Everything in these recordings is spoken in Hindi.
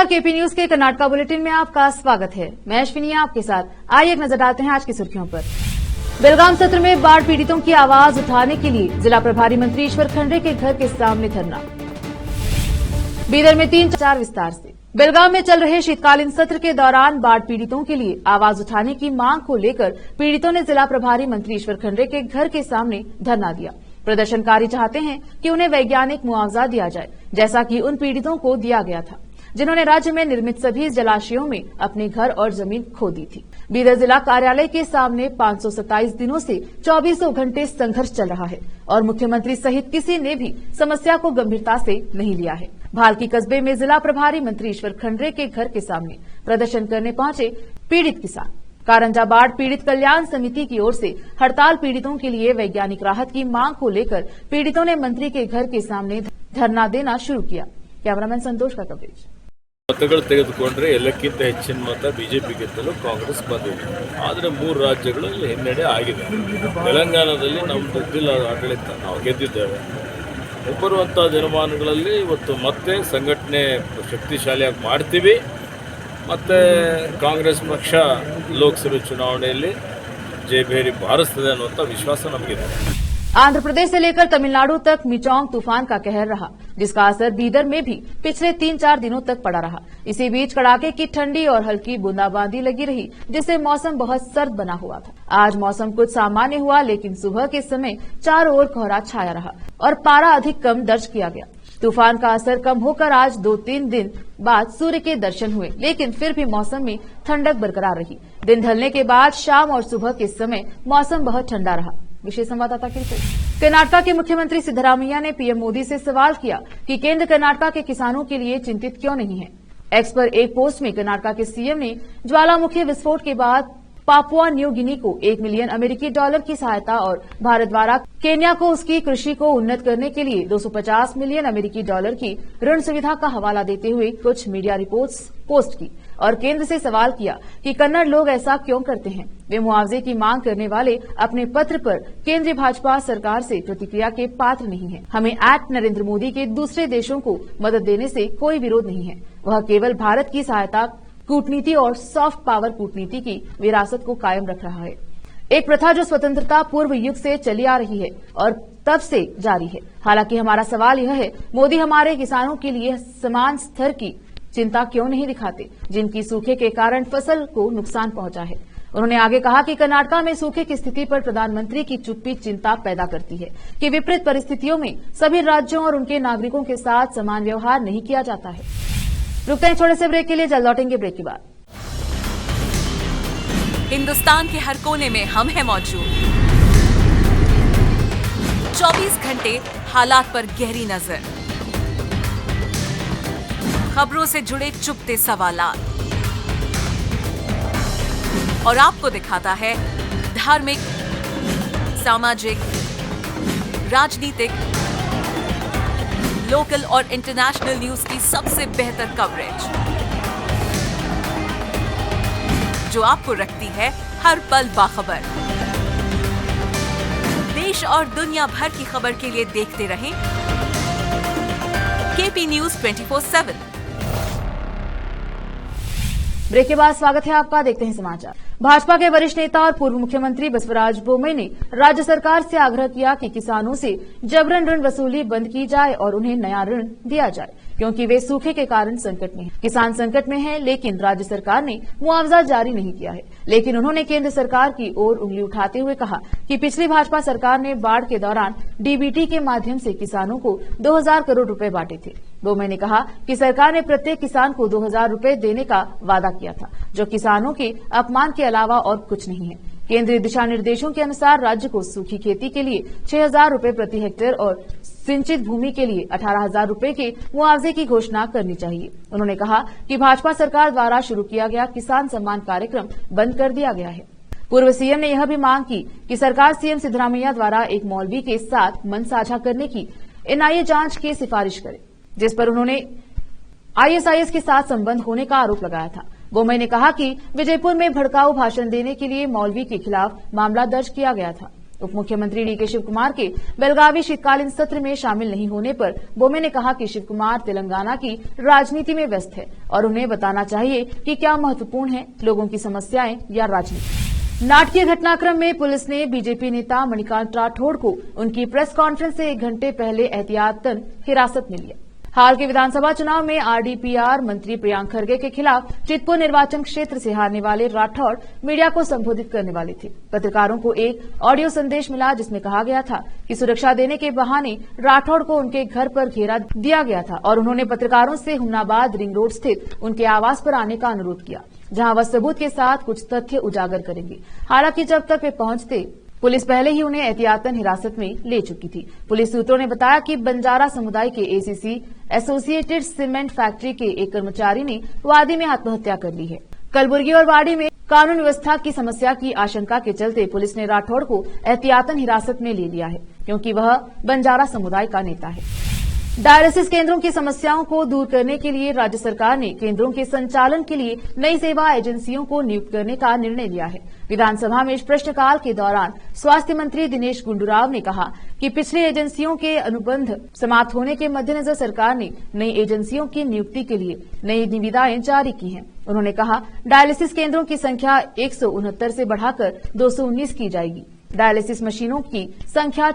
केपी न्यूज के कर्नाटका बुलेटिन में आपका स्वागत है। मैं अश्विनी आपके साथ। आइए एक नजर डालते हैं आज की सुर्खियों पर। बेलगाम सत्र में बाढ़ पीड़ितों की आवाज उठाने के लिए जिला प्रभारी मंत्री ईश्वर खंडरे के घर के सामने धरना। बीदर में 3-4 विस्तार से। बेलगाम में चल रहे शीतकालीन सत्र के दौरान बाढ़ पीड़ितों के लिए आवाज उठाने की मांग को लेकर पीड़ितों ने जिला प्रभारी मंत्री ईश्वर खंडरे के घर के सामने धरना दिया। प्रदर्शनकारी चाहते हैं कि उन्हें वैज्ञानिक मुआवजा दिया जाए, जैसा कि उन पीड़ितों को दिया गया था जिन्होंने राज्य में निर्मित सभी जलाशयों में अपने घर और जमीन खो दी थी। बीदर जिला कार्यालय के सामने 527 दिनों से 24 घंटे संघर्ष चल रहा है और मुख्यमंत्री सहित किसी ने भी समस्या को गंभीरता से नहीं लिया है। भालकी कस्बे में जिला प्रभारी मंत्री ईश्वर खंडरे के घर के सामने प्रदर्शन करने पहुंचे पीड़ित किसान। कारंजा बाढ़ पीड़ित कल्याण समिति की ओर से हड़ताल पीड़ितों के लिए वैज्ञानिक राहत की मांग को लेकर पीड़ितों ने मंत्री के घर के सामने धरना देना शुरू किया। कैमरामैन संतोष का कवरेज। मतಗಳು ತೆಗೆದುಕೊಂಡ್ರೆ ಎಲ್ಲಕ್ಕಿಂತ ಹೆಚ್ಚಿನ ಮತ ಬಿಜೆಪಿ ಗೆದ್ದಲು ಕಾಂಗ್ರೆಸ್ ಬಂದಿದೆ. ಆದರೆ 3 ರಾಜ್ಯಗಳಲ್ಲಿ ಹಿನ್ನಡೆ ಆಗಿದೆ. ತೆಲಂಗಾಣದಲ್ಲಿ ನಾವು ಗೆದ್ದಿಲ್ಲ ಆಡಳಿತ, ನಾವು ಗೆದ್ದಿದ್ದೇವೆ. ಬರುವಂತಹ ದಿನಮಾನಗಳಲ್ಲಿ ಇವತ್ತು ಮತ್ತೆ ಸಂಘಟನೆ ಶಕ್ತಿಶಾಲಿಯಾಗಿ ಮಾಡ್ತೀವಿ. ಮತ್ತೆ ಕಾಂಗ್ರೆಸ್ ಪಕ್ಷ ಲೋಕಸಭೆ ಚುನಾವಣೆಯಲ್ಲಿ ಜಯಭೇರಿ ಬಾರಿಸುತ್ತದೆ ಅನ್ನುವಂಥ ವಿಶ್ವಾಸ ನಮಗಿದೆ. आंध्र प्रदेश से लेकर तमिलनाडु तक मिचोंग तूफान का कहर रहा, जिसका असर बीदर में भी पिछले 3-4 दिनों तक पड़ा रहा। इसी बीच कड़ाके की ठंडी और हल्की बूंदाबांदी लगी रही, जिससे मौसम बहुत सर्द बना हुआ था। आज मौसम कुछ सामान्य हुआ, लेकिन सुबह के समय चारों ओर कोहरा छाया रहा और पारा अधिक कम दर्ज किया गया। तूफान का असर कम होकर आज 2-3 दिन बाद सूर्य के दर्शन हुए, लेकिन फिर भी मौसम में ठंडक बरकरार रही। दिन ढलने के बाद शाम और सुबह के समय मौसम बहुत ठंडा रहा। विशेष संवाददाता की रिपोर्ट। कर्नाटका के मुख्यमंत्री सिद्धरामैया ने पीएम मोदी से सवाल किया कि केंद्र कर्नाटका के किसानों के लिए चिंतित क्यों नहीं है। एक्स पर एक पोस्ट में कर्नाटका के सीएम ने ज्वालामुखी विस्फोट के बाद पापुआ न्यू गिनी को $1 मिलियन अमेरिकी की सहायता और भारत द्वारा केन्या को उसकी कृषि को उन्नत करने के लिए $250 मिलियन अमेरिकी की ऋण सुविधा का हवाला देते हुए कुछ मीडिया रिपोर्ट्स पोस्ट की और केंद्र से सवाल किया कि कन्नड़ लोग ऐसा क्यों करते हैं। वे मुआवजे की मांग करने वाले अपने पत्र पर केंद्रीय भाजपा सरकार से प्रतिक्रिया के पात्र नहीं है। हमें @नरेंद्र मोदी के दूसरे देशों को मदद देने से कोई विरोध नहीं है। वह केवल भारत की सहायता, कूटनीति और सॉफ्ट पावर कूटनीति की विरासत को कायम रख रहा है। एक प्रथा जो स्वतंत्रता पूर्व युग से चली आ रही है और तब से जारी है। हालांकि हमारा सवाल यह है, मोदी हमारे किसानों के लिए समान स्तर की चिंता क्यों नहीं दिखाते, जिनकी सूखे के कारण फसल को नुकसान पहुंचा है। उन्होंने आगे कहा कि कर्नाटका में सूखे की स्थिति पर प्रधानमंत्री की चुप्पी चिंता पैदा करती है कि विपरीत परिस्थितियों में सभी राज्यों और उनके नागरिकों के साथ समान व्यवहार नहीं किया जाता है। रुकते हैं छोटे से ब्रेक के लिए, जल्द लौटेंगे ब्रेक के बाद। हिंदुस्तान के हर कोने में हम हैं मौजूद। 24 घंटे हालात पर गहरी नजर, खबरों से जुड़े चुपते सवालात और आपको दिखाता है धार्मिक, सामाजिक, राजनीतिक, लोकल और इंटरनेशनल न्यूज की सबसे बेहतर कवरेज, जो आपको रखती है हर पल बाखबर। देश और दुनिया भर की खबर के लिए देखते रहें केपी न्यूज 24/7। ब्रेक के बाद स्वागत है आपका। देखते हैं समाचार। भाजपा के वरिष्ठ नेता और पूर्व मुख्यमंत्री बसवराज बोम्मई ने राज्य सरकार से आग्रह किया कि किसानों से जबरन ऋण वसूली बंद की जाए और उन्हें नया ऋण दिया जाए, क्योंकि वे सूखे के कारण संकट में हैं। किसान संकट में हैं, लेकिन राज्य सरकार ने मुआवजा जारी नहीं किया है। लेकिन उन्होंने केंद्र सरकार की ओर उंगली उठाते हुए कहा कि पिछली भाजपा सरकार ने बाढ़ के दौरान डीबीटी के माध्यम से किसानों को 2000 करोड़ रुपए बांटे थे। बोम्मई ने कहा कि सरकार ने प्रत्येक किसान को 2000 रुपए देने का वादा किया था, जो किसानों के अपमान के अलावा और कुछ नहीं है। केंद्रीय दिशा निर्देशों के अनुसार राज्य को सूखी खेती के लिए 6000 रुपए प्रति हेक्टेयर और सिंचित भूमि के लिए 18000 रुपए के मुआवजे की घोषणा करनी चाहिए। उन्होंने कहा कि भाजपा सरकार द्वारा शुरू किया गया किसान सम्मान कार्यक्रम बंद कर दिया गया है। पूर्व सीएम ने यह भी मांग की कि सरकार सीएम सिद्धरामैया द्वारा एक मौलवी के साथ मन साझा करने की एनआईए जांच की सिफारिश करे, जिस पर उन्होंने आईएसआईएस के साथ संबंध होने का आरोप लगाया था। बोम्मई ने कहा कि विजयपुर में भड़काऊ भाषण देने के लिए मौलवी के खिलाफ मामला दर्ज किया गया था। उप मुख्यमंत्री डीके शिव कुमार के बेलगावी शीतकालीन सत्र में शामिल नहीं होने पर बोम्मे ने कहा कि शिव कुमार तेलंगाना की राजनीति में व्यस्त है और उन्हें बताना चाहिए कि क्या महत्वपूर्ण है, लोगों की समस्याएं या राजनीति। नाटकीय घटनाक्रम में पुलिस ने बीजेपी नेता मणिकांत राठौड़ को उनकी प्रेस कॉन्फ्रेंस से 1 घंटे पहले एहतियातन हिरासत में लिया। हाल के विधानसभा चुनाव में आरडीपीआर मंत्री प्रियांक खरगे के खिलाफ चितपुर निर्वाचन क्षेत्र से हारने वाले राठौड़ मीडिया को संबोधित करने वाले थे। पत्रकारों को एक ऑडियो संदेश मिला जिसमें कहा गया था कि सुरक्षा देने के बहाने राठौड़ को उनके घर पर घेरा दिया गया था और उन्होंने पत्रकारों से हुमनाबाद रिंग रोड स्थित उनके आवास पर आने का अनुरोध किया, जहां वह सबूत के साथ कुछ तथ्य उजागर करेंगे। हालांकि जब तक वे पहुंचते पुलिस पहले ही उन्हें एहतियातन हिरासत में ले चुकी थी। पुलिस सूत्रों ने बताया कि बंजारा समुदाय के एसीसी एसोसिएटेड सीमेंट फैक्ट्री के एक कर्मचारी ने वादी में आत्महत्या कर ली है। कलबुर्गी और वाड़ी में कानून व्यवस्था की समस्या की आशंका के चलते पुलिस ने राठौड़ को एहतियातन हिरासत में ले लिया है, क्योंकि वह बंजारा समुदाय का नेता है। डायलिसिस केंद्रों की समस्याओं को दूर करने के लिए राज्य सरकार ने केंद्रों के संचालन के लिए नई सेवा एजेंसियों को नियुक्त करने का निर्णय लिया है। विधानसभा में प्रश्नकाल के दौरान स्वास्थ्य मंत्री दिनेश गुंडूराव ने कहा कि पिछली एजेंसियों के अनुबंध समाप्त होने के मद्देनजर सरकार ने नई एजेंसियों की नियुक्ति के लिए नई निविदाएं जारी की हैं। उन्होंने कहा, डायलिसिस केंद्रों की संख्या 169 से बढ़ाकर 219 की जाएगी। डायलिसिस मशीनों की संख्या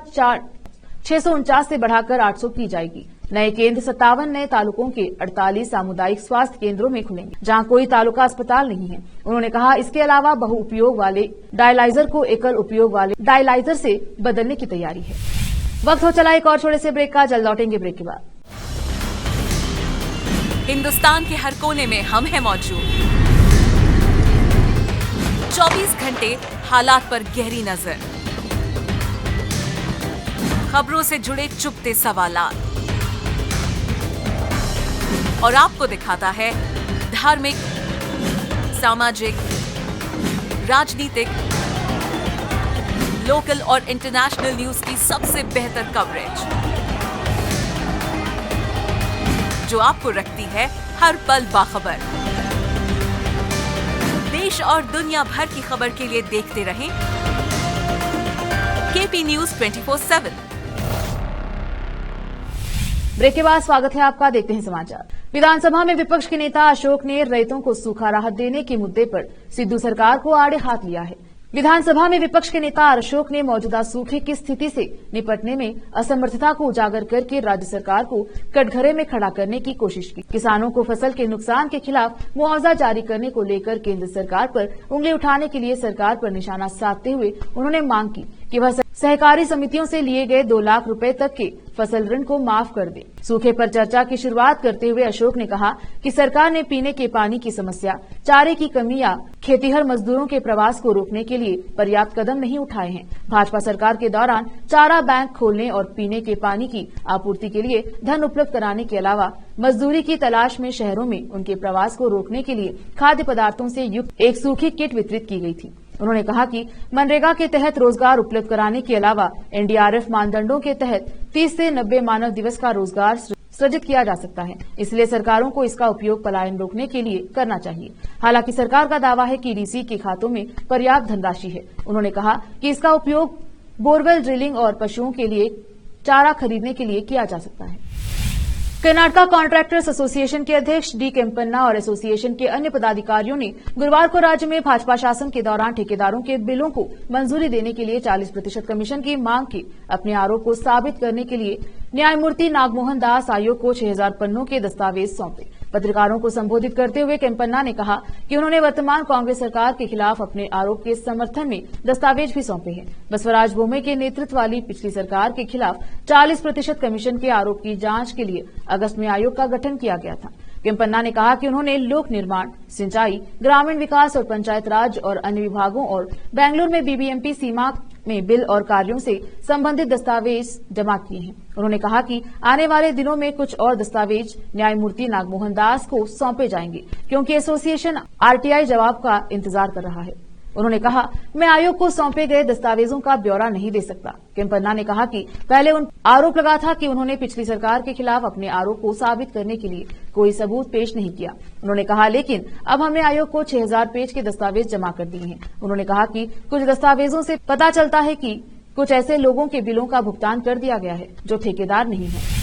649 से बढ़ाकर 800 की जाएगी। नए केंद्र 57 नए तालुकों के 48 सामुदायिक स्वास्थ्य केंद्रों में खुलेंगे, जहां कोई तालुका अस्पताल नहीं है। उन्होंने कहा, इसके अलावा बहुउपयोग वाले डायलाइजर को एकल उपयोग वाले डायलाइजर से बदलने की तैयारी है। वक्त हो चला एक और छोटे से ब्रेक का, जल्द लौटेंगे ब्रेक के बाद। हिंदुस्तान के हर कोने में हम हैं मौजूद। 24 घंटे हालात पर गहरी नजर, खबरों से जुड़े चुपते सवालात, और आपको दिखाता है धार्मिक, सामाजिक, राजनीतिक, लोकल और इंटरनेशनल न्यूज की सबसे बेहतर कवरेज, जो आपको रखती है हर पल बाखबर। देश और दुनिया भर की खबर के लिए देखते रहें केपी न्यूज 24/7। ब्रेक के बाद स्वागत है आपका, देखते हैं समाचार। विधानसभा में विपक्ष के नेता अशोक ने रैयतों को सूखा राहत देने के मुद्दे पर सिद्धू सरकार को आड़े हाथ लिया है। विधानसभा में विपक्ष के नेता अशोक ने मौजूदा सूखे की स्थिति से निपटने में असमर्थता को उजागर करके राज्य सरकार को कटघरे में खड़ा करने की कोशिश की। किसानों को फसल के नुकसान के खिलाफ मुआवजा जारी करने को लेकर केंद्र सरकार पर उंगली उठाने के लिए सरकार पर निशाना साधते हुए उन्होंने मांग की कि वह सहकारी समितियों से लिए गए 2 लाख रुपए तक के फसल ऋण को माफ कर दे। सूखे पर चर्चा की शुरुआत करते हुए अशोक ने कहा कि सरकार ने पीने के पानी की समस्या, चारे की कमी या खेतीहर मजदूरों के प्रवास को रोकने के लिए पर्याप्त कदम नहीं उठाए हैं। भाजपा सरकार के दौरान चारा बैंक खोलने और पीने के पानी की आपूर्ति के लिए धन उपलब्ध कराने के अलावा मजदूरी की तलाश में शहरों में उनके प्रवास को रोकने के लिए खाद्य पदार्थों से युक्त एक सूखी किट वितरित की गई थी। उन्होंने कहा कि मनरेगा के तहत रोजगार उपलब्ध कराने के अलावा एनडीआरएफ मानदंडों के तहत 30 से 90 मानव दिवस का रोजगार सृजित किया जा सकता है, इसलिए सरकारों को इसका उपयोग पलायन रोकने के लिए करना चाहिए। हालांकि सरकार का दावा है कि डीसी के खातों में पर्याप्त धनराशि है। उन्होंने कहा कि इसका उपयोग बोरवेल ड्रिलिंग और पशुओं के लिए चारा खरीदने के लिए किया जा सकता है। कर्नाटका कॉन्ट्रैक्टर्स एसोसिएशन के अध्यक्ष डी केम्पन्ना और एसोसिएशन के अन्य पदाधिकारियों ने गुरुवार को राज्य में भाजपा शासन के दौरान ठेकेदारों के बिलों को मंजूरी देने के लिए 40% कमीशन की मांग की। अपने आरोप को साबित करने के लिए न्यायमूर्ति नागमोहन दास आयोग को 6000 पन्नों के दस्तावेज सौंपे। पत्रकारों को संबोधित करते हुए केम्पन्ना ने कहा कि उन्होंने वर्तमान कांग्रेस सरकार के खिलाफ अपने आरोप के समर्थन में दस्तावेज भी सौंपे हैं। बसवराज बोम्मे के नेतृत्व वाली पिछली सरकार के खिलाफ 40% कमीशन के आरोप की जांच के लिए अगस्त में आयोग का गठन किया गया था। केम्पन्ना ने कहा कि उन्होंने लोक निर्माण, सिंचाई, ग्रामीण विकास और पंचायत राज और अन्य विभागों और बेंगलुरु में बीबीएमपी सीमा में बिल और कार्यों से संबंधित दस्तावेज जमा किए हैं। उन्होंने कहा कि आने वाले दिनों में कुछ और दस्तावेज न्यायमूर्ति नागमोहन दास को सौंपे जाएंगे, क्योंकि एसोसिएशन आरटीआई जवाब का इंतजार कर रहा है। उन्होंने कहा, मैं आयोग को सौंपे गए दस्तावेजों का ब्यौरा नहीं दे सकता। केम्पन्ना ने कहा कि पहले उन आरोप लगा था कि उन्होंने पिछली सरकार के खिलाफ अपने आरोप को साबित करने के लिए कोई सबूत पेश नहीं किया। उन्होंने कहा, लेकिन अब हमने आयोग को 6000 पेज के दस्तावेज जमा कर दिए हैं। उन्होंने कहा कि कुछ दस्तावेजों से पता चलता है कि कुछ ऐसे लोगों के बिलों का भुगतान कर दिया गया है जो ठेकेदार नहीं है।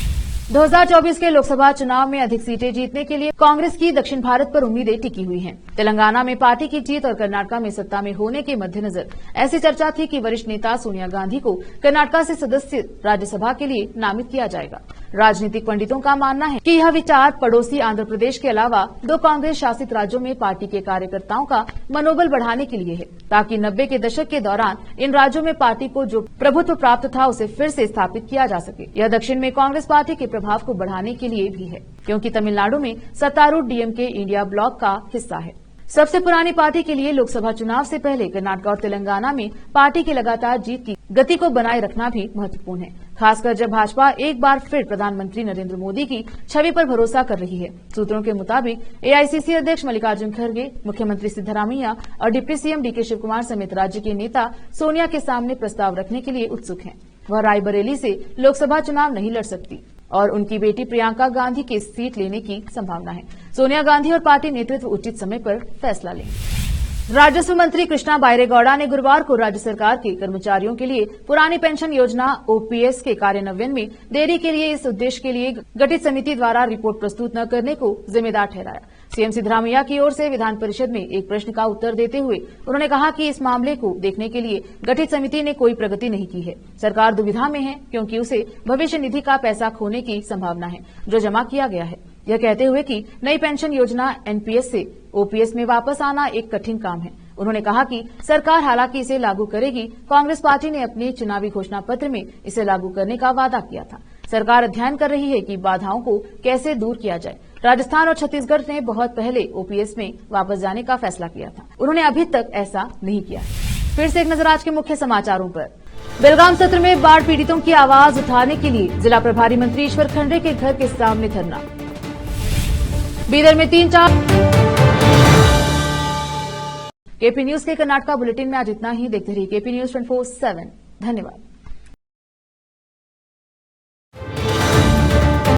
2024 के लोकसभा चुनाव में अधिक सीटें जीतने के लिए कांग्रेस की दक्षिण भारत पर उम्मीदें टिकी हुई हैं। तेलंगाना में पार्टी की जीत और कर्नाटक में सत्ता में होने के मद्देनजर ऐसी चर्चा थी कि वरिष्ठ नेता सोनिया गांधी को कर्नाटक से सदस्य राज्यसभा के लिए नामित किया जाएगा। राजनीतिक पंडितों का मानना है कि यह विचार पड़ोसी आंध्र प्रदेश के अलावा 2 कांग्रेस शासित राज्यों में पार्टी के कार्यकर्ताओं का मनोबल बढ़ाने के लिए है, ताकि 90 के दशक के दौरान इन राज्यों में पार्टी को जो प्रभुत्व प्राप्त था उसे फिर से स्थापित किया जा सके। यह दक्षिण में कांग्रेस पार्टी के प्रभाव को बढ़ाने के लिए भी है, क्योंकि तमिलनाडु में सत्तारूढ़ डीएमके इंडिया ब्लॉक का हिस्सा है। सबसे पुरानी पार्टी के लिए लोकसभा चुनाव से पहले कर्नाटक और तेलंगाना में पार्टी की लगातार जीत की गति को बनाए रखना भी महत्वपूर्ण है, खासकर जब भाजपा एक बार फिर प्रधानमंत्री नरेंद्र मोदी की छवि पर भरोसा कर रही है। सूत्रों के मुताबिक एआईसीसी अध्यक्ष मल्लिकार्जुन खड़गे, मुख्यमंत्री सिद्धरामैया और डिप्टी सीएम डीके शिवकुमार समेत राज्य के नेता सोनिया के सामने प्रस्ताव रखने के लिए उत्सुक हैं। वह रायबरेली से लोकसभा चुनाव नहीं लड़ सकती और उनकी बेटी प्रियंका गांधी की सीट लेने की संभावना है। सोनिया गांधी और पार्टी नेतृत्व उचित समय पर फैसला लेंगे। राजस्व मंत्री कृष्णा बाइरेगौड़ा ने गुरुवार को राज्य सरकार के कर्मचारियों के लिए पुरानी पेंशन योजना ओपीएस के कार्यान्वयन में देरी के लिए इस उद्देश्य के लिए गठित समिति द्वारा रिपोर्ट प्रस्तुत न करने को जिम्मेदार ठहराया। सीएम सिद्धरामैया की ओर से विधान परिषद में एक प्रश्न का उत्तर देते हुए उन्होंने कहा कि इस मामले को देखने के लिए गठित समिति ने कोई प्रगति नहीं की है। सरकार दुविधा में है क्योंकि उसे भविष्य निधि का पैसा खोने की संभावना है जो जमा किया गया है। यह कहते हुए कि नई पेंशन योजना एनपीएस से ओपीएस में वापस आना एक कठिन काम है। उन्होंने कहा कि सरकार हालांकि इसे लागू करेगी, कांग्रेस पार्टी ने अपने चुनावी घोषणा पत्र में इसे लागू करने का वादा किया था। सरकार अध्ययन कर रही है कि बाधाओं को कैसे दूर किया जाए। राजस्थान और छत्तीसगढ़ ने बहुत पहले ओपीएस में वापस जाने का फैसला किया था, उन्होंने अभी तक ऐसा नहीं किया। फिर से एक नजर आज के मुख्य समाचारों पर। बेलगाम सत्र में बाढ़ पीड़ितों की आवाज उठाने के लिए जिला प्रभारी मंत्री ईश्वर खंडे के घर के सामने धरना। बीदर में 3-4 केपी न्यूज के कर्नाटका बुलेटिन में आज इतना ही। देखते रहिए केपी न्यूज 24/7। धन्यवाद।